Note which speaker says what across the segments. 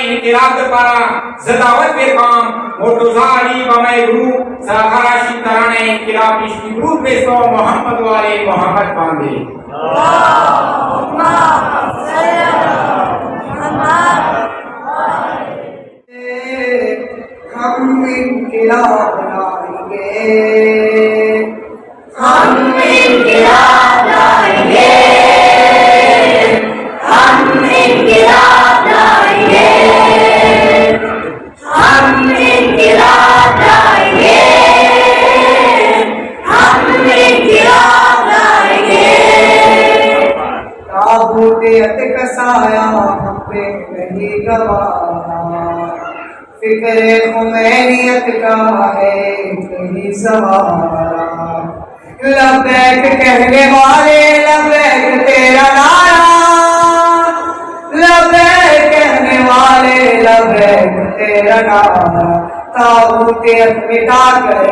Speaker 1: इनकिलाब para zedawat berkam murtuzali bamai guru sakarashi tarane inkilab ishki group besto Muhammad wale Muhammad bande
Speaker 2: हम इनकिलाब लाएंगे
Speaker 3: हम इनकिलाब लाएंगे हम इनकिलाब लाएंगे हम इनकिलाब लाएंगे हम इनकिलाब लाएंगे
Speaker 2: ताबूत का साया हम पे नहीं गवारा फिक्र खुमैनियत का है कहीं सवारा लबैक कहने वाले लबैक तेरा नारा लबैक कहने वाले लबैक तेरा नारा ताबूत मिटा कर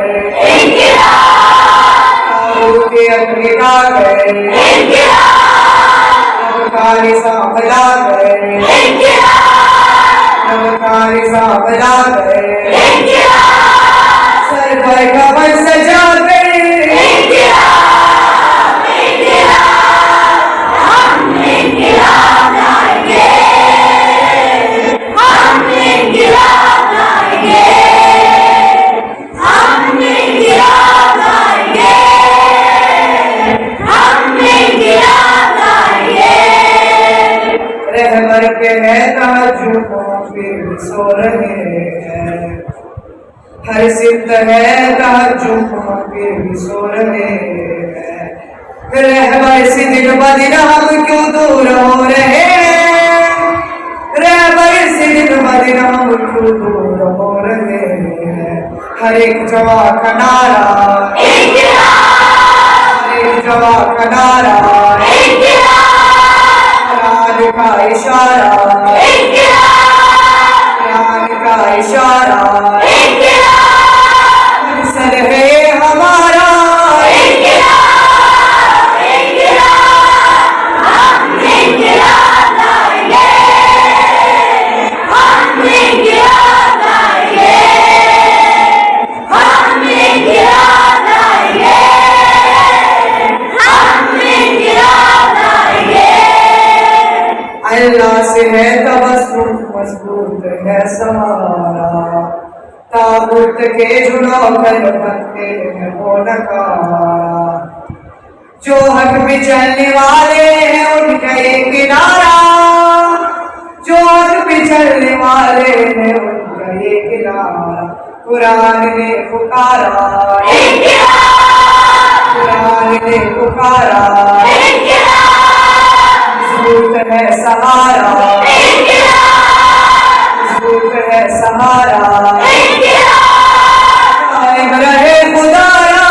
Speaker 2: ताबूत मिटा कर नवकारी सांभला कर नवकारी सांभला कर सर पर कमर सजा कर रहबर के है ताजुमों फिर सो रहे हैं हर सिद्ध है ताजुमों फिर सो रहे हैं रहबर से दिन ब दिन हम क्यों दूर हो रहे हैं रहबर से दिन ब दिन हम क्यों दूर हो रहे हैं हर एक जवा का नारा हर एक जवा का नारा का इशारा प्यार का इशारा मकसद है हमारा अल्लाह से है तवस्सुल मजबूत है सहारा ताबूत के जुड़ो कर बनते हैं वो नकारा जो हक पे चलने वाले हैं उनका ये किनारा जो हक पे चलने वाले हैं उनका ये किनारा कुरान ने पुकारा कुरान ने पुकारा मजबूत है सहारा मजबूत है सहारा कायम रहे खुदारा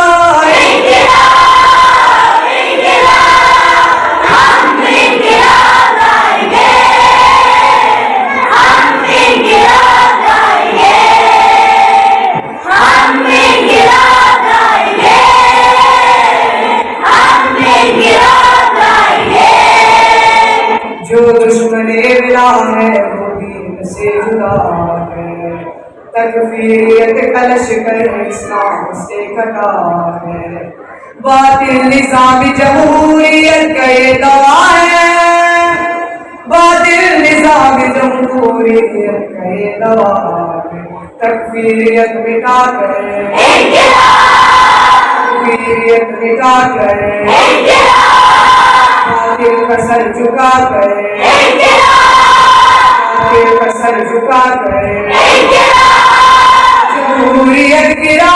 Speaker 2: जो दुश्मने मिला है वो दीन से जुदा है तकफीरियत कलश कर इस्लाम से कटा है बातिल निज़ाम जमहूरियत का ये दवा है बातिल निज़ाम जमहूरियत का ये दवा है तकफीरियत मिटा कर तकफीरियत मिटा कर बातिल का सर झुका कर बातिल का सर झुका कर जमहूरियत गिरा